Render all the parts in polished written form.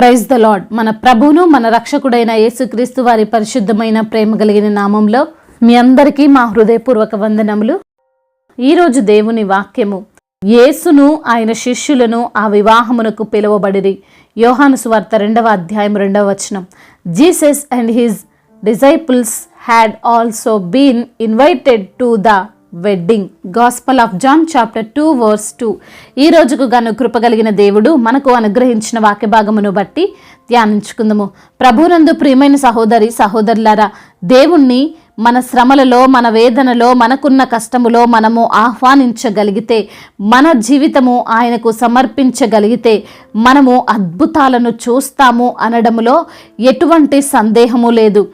Praise the lord. మన ప్రభువును మన రక్షకుడైన యేసుక్రీస్తు వారి పరిశుద్ధమైన ప్రేమ కలిగిన నామంలో మీ అందరికీ మా హృదయపూర్వక వందనములు. ఈరోజు దేవుని వాక్యము, యేసును ఆయన శిష్యులను ఆ వివాహమునకు పిలువబడిరి. యోహాను సువార్త 2వ అధ్యాయం 2వ వచనం. Jesus and his disciples had also been invited to the wedding. Gospel of John chapter 2 verse 2. ఈ రోజుకు గాను కృపగలిగిన దేవుడు మనకు అనుగ్రహించిన వాక్య భాగమును బట్టి ధ్యానించుకుందాము. ప్రభునందు ప్రియమైన సహోదరి సహోదరులారా, దేవుణ్ణి మన శ్రమలలో, మన వేదనలో, మనకున్న కష్టములో మనము ఆహ్వానించగలిగితే, మన జీవితము ఆయనకు సమర్పించగలిగితే మనము అద్భుతాలను చూస్తాము అనడములో ఎటువంటి సందేహము లేదు.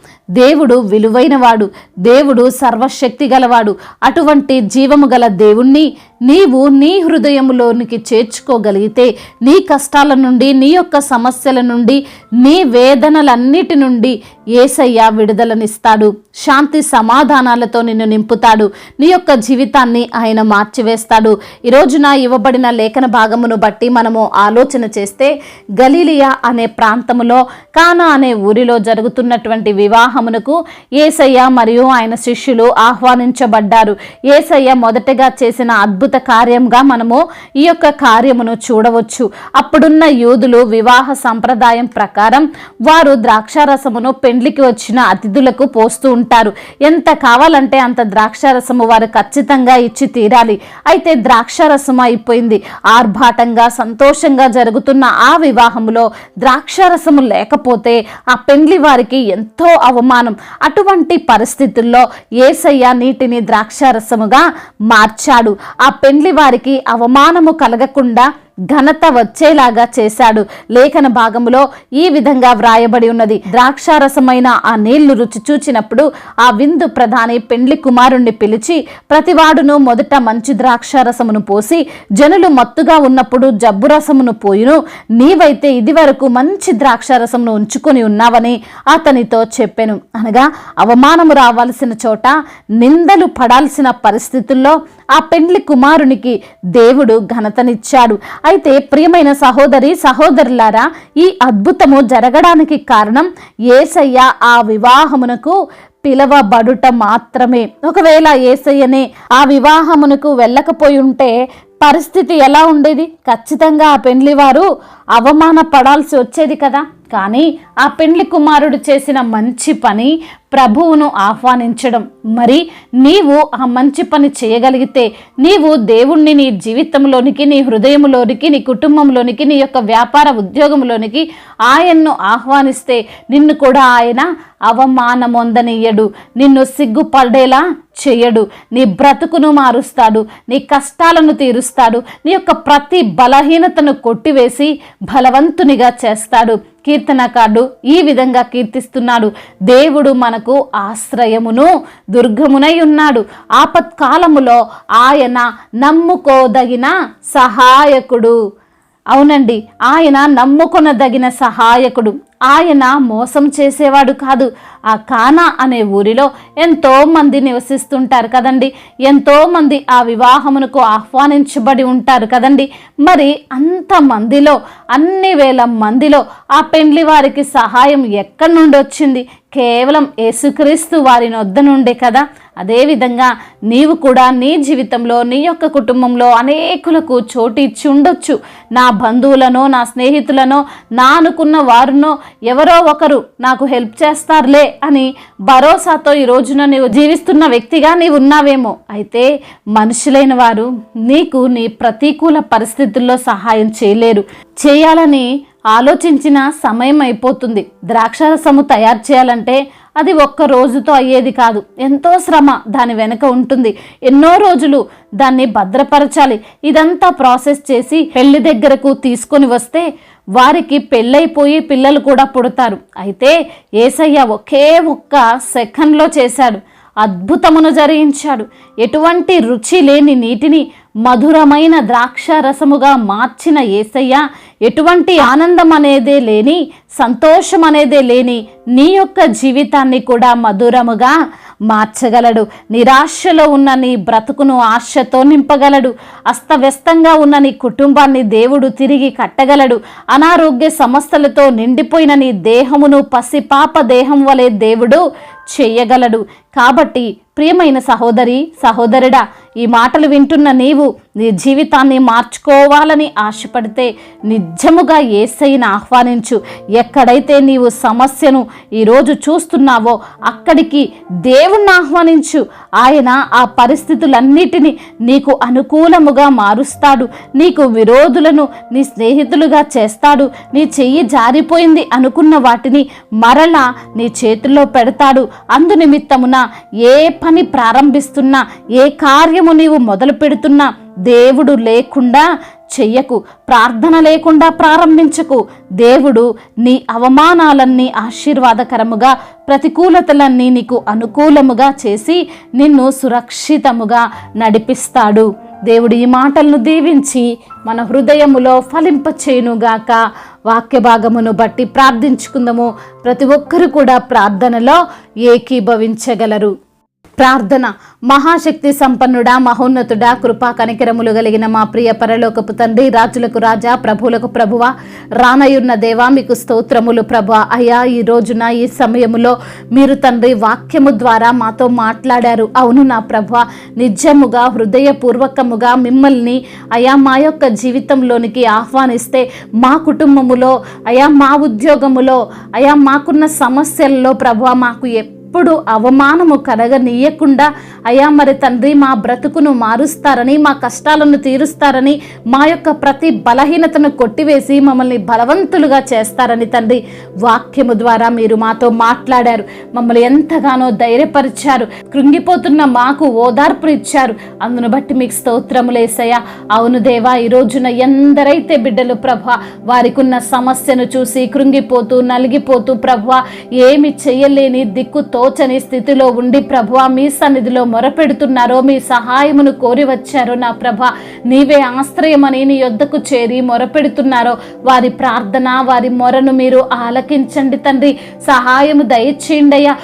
దేవుడు విలువైనవాడు, దేవుడు సర్వశక్తి గలవాడు. అటువంటి జీవము గల దేవుణ్ణి నీవు నీ హృదయములోనికి చేర్చుకోగలిగితే, నీ కష్టాల నుండి, నీ యొక్క సమస్యల నుండి, నీ వేదనలన్నిటి నుండి యేసయ్య విడుదలనిస్తాడు. శాంతి సమాధానాలతో నిన్ను నింపుతాడు. నీ యొక్క జీవితాన్ని ఆయన మార్చివేస్తాడు. ఈ రోజున ఇవ్వబడిన లేఖన భాగమును బట్టి మనము ఆలోచన చేస్తే, గలీలియా అనే ప్రాంతములో కానా అనే ఊరిలో జరుగుతున్నటువంటి వివాహమునకు యేసయ్య మరియు ఆయన శిష్యులు ఆహ్వానించబడ్డారు. యేసయ్య మొదటగా చేసిన అద్భుత కార్యంగా మనము ఈ యొక్క కార్యమును చూడవచ్చు. అప్పుడున్న యూదులు వివాహ సంప్రదాయం ప్రకారం వారు ద్రాక్షారసమును పెండ్లికి వచ్చిన అతిథులకు పోస్తూ ఉంటారు. ఎంత కావాలంటే అంత ద్రాక్షారసము వారు ఖచ్చితంగా ఇచ్చి తీరాలి. అయితే ద్రాక్షారసము అయిపోయింది. ఆర్భాటంగా సంతోషంగా జరుగుతున్న ఆ వివాహములో ద్రాక్షారసము లేకపోతే ఆ పెండ్లి వారికి ఎంతో అవమానం. అటువంటి పరిస్థితుల్లో యేసయ్య నీటిని ద్రాక్షారసముగా మార్చాడు. ఆ పెండ్లి వారికి అవమానము కలగకుండా ఘనత వచ్చేలాగా చేశాడు. లేఖన భాగములో ఈ విధంగా వ్రాయబడి ఉన్నది. ద్రాక్షారసమైన ఆ నీళ్లు రుచి చూచినప్పుడు ఆ విందు ప్రధాని పెండ్లి కుమారుణ్ణి పిలిచి, ప్రతివాడును మొదట మంచి ద్రాక్షారసమును పోసి జనులు మత్తుగా ఉన్నప్పుడు జబ్బు రసమును పోయిను, నీవైతే ఇది వరకు మంచి ద్రాక్షారసమును ఉంచుకొని ఉన్నావని అతనితో చెప్పెను. అనగా అవమానము రావాల్సిన చోట, నిందలు పడాల్సిన పరిస్థితుల్లో ఆ పెండ్లి కుమారునికి దేవుడు ఘనతనిచ్చాడు. అయితే ప్రియమైన సహోదరి సహోదరులారా, ఈ అద్భుతము జరగడానికి కారణం యేసయ్య ఆ వివాహమునకు పిలవబడుట మాత్రమే. ఒకవేళ యేసయ్యనే ఆ వివాహమునకు వెళ్ళకపోయి ఉంటే పరిస్థితి ఎలా ఉండేది? ఖచ్చితంగా ఆ పెండ్లి వారు అవమానపడాల్సి వచ్చేది కదా. కానీ ఆ పెండ్లి కుమారుడు చేసిన మంచి పని ప్రభువును ఆహ్వానించడం. మరి నీవు ఆ మంచి పని చేయగలిగితే, నీవు దేవుణ్ణి నీ జీవితంలోనికి, నీ హృదయంలోనికి, నీ కుటుంబంలోనికి, నీ యొక్క వ్యాపార ఉద్యోగంలోనికి ఆయన్ను ఆహ్వానిస్తే నిన్ను కూడా ఆయన అవమానమొందనీయడు, నిన్ను సిగ్గుపడేలా చేయడు. నీ బ్రతుకును మారుస్తాడు, నీ కష్టాలను తీరుస్తాడు, నీ యొక్క ప్రతి బలహీనతను కొట్టివేసి బలవంతునిగా చేస్తాడు. కీర్తనకారుడు ఈ విధంగా కీర్తిస్తున్నాడు, దేవుడు మనకు ఆశ్రయమును దుర్గమునై ఉన్నాడు. ఆపత్కాలములో ఆయన నమ్ముకోదగిన సహాయకుడు. అవునండి, ఆయన నమ్ముకొనదగిన సహాయకుడు. ఆయన మోసం చేసేవాడు కాదు. ఆ కానా అనే ఊరిలో ఎంతో మంది నివసిస్తుంటారు కదండి. ఎంతో మంది ఆ వివాహమునకు ఆహ్వానించబడి ఉంటారు కదండి. మరి అంతమందిలో, అన్ని వేల మందిలో ఆ పెండ్లి వారికి సహాయం ఎక్కడి నుండి వచ్చింది? కేవలం యేసుక్రీస్తు వారి వద్ద నుండే కదా. అదేవిధంగా నీవు కూడా నీ జీవితంలో, నీ యొక్క కుటుంబంలో అనేకులకు చోటు ఇచ్చి ఉండొచ్చు. నా బంధువులనో, నా స్నేహితులనో, నా అనుకున్న వారునో ఎవరో ఒకరు నాకు హెల్ప్ చేస్తారులే అని భరోసాతో ఈ రోజున నీవు జీవిస్తున్న వ్యక్తిగా నీవు ఉన్నావేమో. అయితే మనుషులైన వారు నీకు నీ ప్రతికూల పరిస్థితుల్లో సహాయం చేయలేరు. చేయాలని ఆలోచించిన సమయం అయిపోతుంది. ద్రాక్షారసము తయారు చేయాలంటే అది ఒక్క రోజుతో అయ్యేది కాదు. ఎంతో శ్రమ దాని వెనుక ఉంటుంది. ఎన్నో రోజులు దాన్ని భద్రపరచాలి. ఇదంతా ప్రాసెస్ చేసి పెళ్లి దగ్గరకు తీసుకొని వస్తే వారికి పెళ్ళైపోయి పిల్లలు కూడా పుడతారు. అయితే యేసయ్య ఒకే ఒక్క సెకండ్లో చేశాడు. అద్భుతమును జరిగించాడు. ఎటువంటి రుచి లేని నీటిని మధురమైన ద్రాక్ష రసముగా మార్చిన యేసయ్య ఎటువంటి ఆనందం అనేదే లేని, సంతోషం అనేదే లేని నీ యొక్క జీవితాన్ని కూడా మధురముగా మార్చగలడు. నిరాశలో ఉన్న నీ బ్రతుకును ఆశతో నింపగలడు. అస్తవ్యస్తంగా ఉన్న నీ కుటుంబాన్ని దేవుడు తిరిగి కట్టగలడు. అనారోగ్య సమస్యలతో నిండిపోయిన నీ దేహమును పసిపాప దేహం వలె దేవుడు చేయగలడు. కాబట్టి ప్రియమైన సహోదరి, సహోదరుడా, ఈ మాటలు వింటున్న నీవు నీ జీవితాన్ని మార్చుకోవాలని ఆశపడితే నిజముగా యేసయ్యను ఆహ్వానించు. ఎక్కడైతే నీవు సమస్యను ఈరోజు చూస్తున్నావో అక్కడికి దేవుణ్ణి ఆహ్వానించు. ఆయన ఆ పరిస్థితులన్నిటినీ నీకు అనుకూలముగా మారుస్తాడు. నీకు విరోధులను నీ స్నేహితులుగా చేస్తాడు. నీ చెయ్యి జారిపోయింది అనుకున్న వాటిని మరలా నీ చేతుల్లో పెడతాడు. అందు నిమిత్తమున ఏ పని ప్రారంభిస్తున్నా, ఏ కార్యము నీవు మొదలు పెడుతున్నా దేవుడు లేకుండా చెయ్యకు. ప్రార్థన లేకుండా ప్రారంభించకు. దేవుడు నీ అవమానాలన్నీ ఆశీర్వాదకరముగా, ప్రతికూలతలన్నీ నీకు అనుకూలముగా చేసి నిన్ను సురక్షితముగా నడిపిస్తాడు. దేవుడు ఈ మాటలను దీవించి మన హృదయములో ఫలింపచేయునుగాక. వాక్య భాగమును బట్టి ప్రార్థించుకుందాము. ప్రతి ఒక్కరు కూడా ప్రార్థనలో ఏకీభవించగలరు. ప్రార్థన. మహాశక్తి సంపన్నుడా, మహోన్నతుడా, కృపా కనికరములు కలిగిన మా ప్రియ పరలోకపు తండ్రి, రాజులకు రాజా, ప్రభువులకు ప్రభువా, రానయున్న దేవా, మీకు స్తోత్రములు ప్రభా. అయ్యా, ఈ రోజున ఈ సమయములో మీరు తండ్రి వాక్యము ద్వారా మాతో మాట్లాడారు. అవును నా ప్రభా, నిజముగా హృదయపూర్వకముగా మిమ్మల్ని అయా మా యొక్క జీవితంలోనికి ఆహ్వానిస్తే మా కుటుంబములో, అయా మా ఉద్యోగములో, అయా మాకున్న సమస్యల్లో ప్రభా మాకు ఎప్పుడు అవమానము కలగనీయకుండా అయ్యా మరి తండ్రి మా బ్రతుకును మారుస్తారని, మా కష్టాలను తీరుస్తారని, మా యొక్క ప్రతి బలహీనతను కొట్టివేసి మమ్మల్ని బలవంతులుగా చేస్తారని తండ్రి వాక్యము ద్వారా మీరు మాతో మాట్లాడారు. మమ్మల్ని ఎంతగానో ధైర్యపరిచారు. కృంగిపోతున్న మాకు ఓదార్పు ఇచ్చారు. అందును బట్టి మీకు స్తోత్రములేసయ్యా. అవును దేవా, ఈ రోజున ఎందరైతే బిడ్డలు ప్రభా వారికి ఉన్న సమస్యను చూసి కృంగిపోతూ నలిగిపోతూ ప్రభా ఏమి చెయ్యలేని దిక్కు తోచని స్థితిలో ఉండి ప్రభువా మీ సన్నిధిలో మొరపెడుతున్నారో, మీ సహాయమును కోరి వచ్చారో నా ప్రభ, నీవే ఆశ్రయమని నీ యొద్దకు చేరి మొరపెడుతున్నారో వారి ప్రార్థన, వారి మొరను మీరు ఆలకించండి తండ్రి. సహాయము దయచేయండి అయ్యా.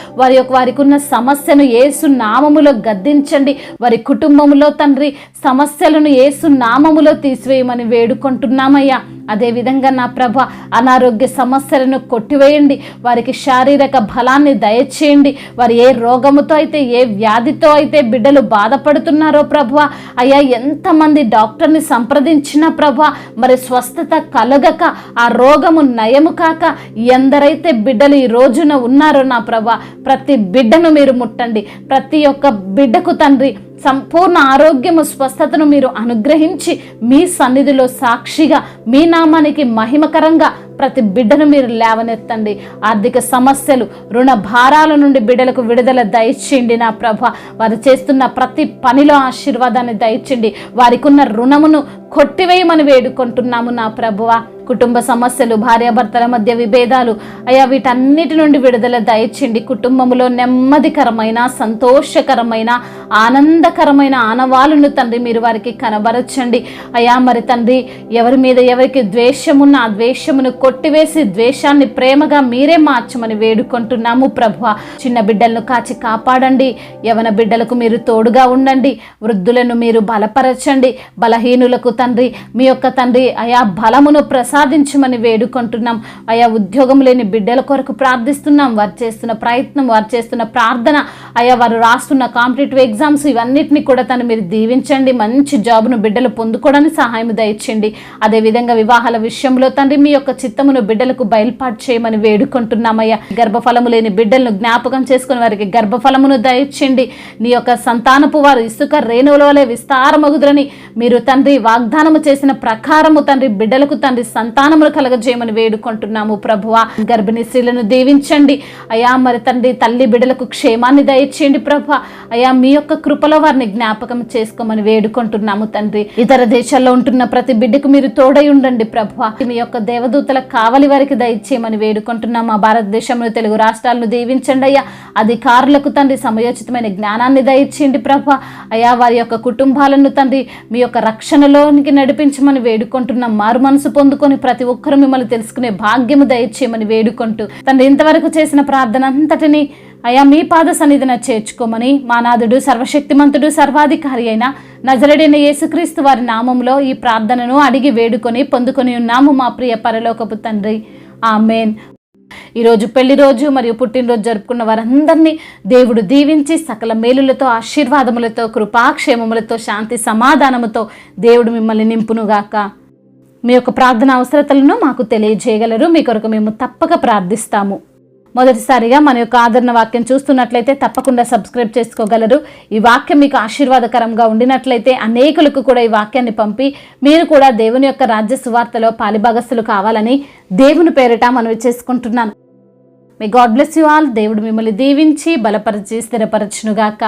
వారికి ఉన్న సమస్యను యేసు నామములో గద్దించండి. వారి కుటుంబములో తండ్రి సమస్యలను యేసు నామములో తీసివేయమని వేడుకుంటున్నామయ్యా. అదేవిధంగా నా ప్రభ అనారోగ్య సమస్యలను కొట్టివేయండి. వారికి శారీరక బలాన్ని దయచేయండి. వారు ఏ రోగముతో అయితే, ఏ వ్యాధితో అయితే బిడ్డలు బాధపడుతున్నారో ప్రభ, అయ్యా ఎంతమంది డాక్టర్ని సంప్రదించిన ప్రభ మరి స్వస్థత కలగక ఆ రోగము నయము కాక ఎందరైతే బిడ్డలు ఈ రోజున ఉన్నారో నా ప్రభ, ప్రతి బిడ్డను మీరు ముట్టండి. ప్రతి ఒక్క బిడ్డకు తండ్రి సంపూర్ణ ఆరోగ్యము, స్వస్థతను మీరు అనుగ్రహించి మీ సన్నిధిలో సాక్షిగా మీ నామానికి మహిమకరంగా ప్రతి బిడ్డను మీరు లేవనెత్తండి. ఆర్థిక సమస్యలు, రుణ భారాల నుండి బిడ్డలకు విడుదల దయచేయండి నా ప్రభ. వారు చేస్తున్న ప్రతి పనిలో ఆశీర్వాదాన్ని దయచేయండి. వారికి ఉన్న రుణమును కొట్టివేయమని వేడుకుంటున్నాము నా ప్రభువ. కుటుంబ సమస్యలు, భార్యాభర్తల మధ్య విభేదాలు అయ్యా వీటన్నిటి నుండి విడుదల దయచేయండి. కుటుంబంలో నెమ్మదికరమైన, సంతోషకరమైన, ఆనందకరమైన ఆనవాళ్ళను తండ్రి మీరు వారికి కనబరచండి అయ్యా. మరి తండ్రి ఎవరి మీద ఎవరికి ద్వేషమున్న ఆ ద్వేషమును కొట్టివేసి ద్వేషాన్ని ప్రేమగా మీరే మార్చమని వేడుకుంటున్నాము ప్రభువా. చిన్న బిడ్డలను కాచి కాపాడండి. యవన బిడ్డలకు మీరు తోడుగా ఉండండి. వృద్ధులను మీరు బలపరచండి. బలహీనులకు తండ్రి మీ యొక్క తండ్రి అయా బలమును ప్రసాదించమని వేడుకుంటున్నాం అయా. ఉద్యోగం లేని బిడ్డల కొరకు ప్రార్థిస్తున్నాం. వారు చేస్తున్న ప్రయత్నం, వారు చేస్తున్న ప్రార్థన అయా, వారు రాస్తున్న కాంపిటేటివ్ ఎగ్జామ్స్ ఇవన్నిటిని కూడా మీరు దీవించండి. మంచి జాబ్ను బిడ్డలు పొందుకోవడానికి సహాయం దయచేయండి. అదేవిధంగా వివాహాల విషయంలో తండ్రి మీ యొక్క చిత్తమును బిడ్డలకు బయలుపాటు చేయమని వేడుకుంటున్నామయ్యా. గర్భఫలము లేని బిడ్డలను జ్ఞాపకం చేసుకుని వారికి గర్భఫలమును దయచేయండి. నీ యొక్క సంతానపు వారు ఇసుక రేణువుల వలె విస్తారమగుదురని మీరు తండ్రి వాగ్దానము చేసిన ప్రకారము తండ్రి బిడ్డలకు తండ్రి సంతానములు కలగజేయమని వేడుకుంటున్నాము ప్రభువా. గర్భిణీ స్త్రీలను దీవించండి అయా. మరి తండ్రి తల్లి బిడ్డలకు క్షేమాన్ని దయచేయండి ప్రభా అయా. మీ యొక్క కృపలో వారిని జ్ఞాపకం చేసుకోమని వేడుకుంటున్నాము తండ్రి. ఇతర దేశాల్లో ఉంటున్న ప్రతి బిడ్డకు మీరు తోడై ఉండండి ప్రభువా. మీ యొక్క దేవదూతల కావలి వారికి దయచేయమని వేడుకుంటున్నాం. మా భారతదేశంలో తెలుగు రాష్ట్రాలను దీవించండి అయ్యా. అధికారులకు తండ్రి సమయోచితమైన జ్ఞానాన్ని దయచేయండి ప్రభా అయా. వారి యొక్క కుటుంబాలను తండ్రి మీ యొక్క రక్షణలోనికి నడిపించమని వేడుకుంటున్నాం. మారు మనసు పొందుకొని ప్రతి ఒక్కరు మిమ్మల్ని తెలుసుకునే భాగ్యము దయచేయమని వేడుకుంటూ తండ్రి ఇంతవరకు చేసిన ప్రార్థన అంతటిని అయా మీ పాద సన్నిధిన చేర్చుకోమని మా నాథుడు సర్వశక్తిమంతుడు సర్వాధికారి అయిన నజరేయుడైన యేసుక్రీస్తు వారి నామంలో ఈ ప్రార్థనను అడిగి వేడుకొని పొందుకొని ఉన్నాము మా ప్రియ పరలోకపు తండ్రి. ఆమేన్. ఈరోజు పెళ్లి రోజు మరియు పుట్టినరోజు జరుపుకున్న వారందరినీ దేవుడు దీవించి సకల మేలులతో, ఆశీర్వాదములతో, కృపాక్షేమములతో, శాంతి సమాధానముతో దేవుడు మిమ్మల్ని నింపునుగాక. మీ యొక్క ప్రార్థన అవసరతలను మాకు తెలియజేయగలరు. మీ కొరకు మేము తప్పక ప్రార్థిస్తాము. మొదటిసారిగా మన యొక్క ఆదరణ వాక్యం చూస్తున్నట్లయితే తప్పకుండా సబ్స్క్రైబ్ చేసుకోగలరు. ఈ వాక్యం మీకు ఆశీర్వాదకరంగా ఉండినట్లయితే అనేకులకు కూడా ఈ వాక్యాన్ని పంపి మీరు కూడా దేవుని యొక్క రాజ్య సువార్తలో పాలిభాగస్తులు కావాలని దేవుని పేరిట మనవి చేసుకుంటున్నాను. May God bless you all. దేవుడు మిమ్మల్ని దీవించి బలపరిచి స్థిరపరచునుగాక.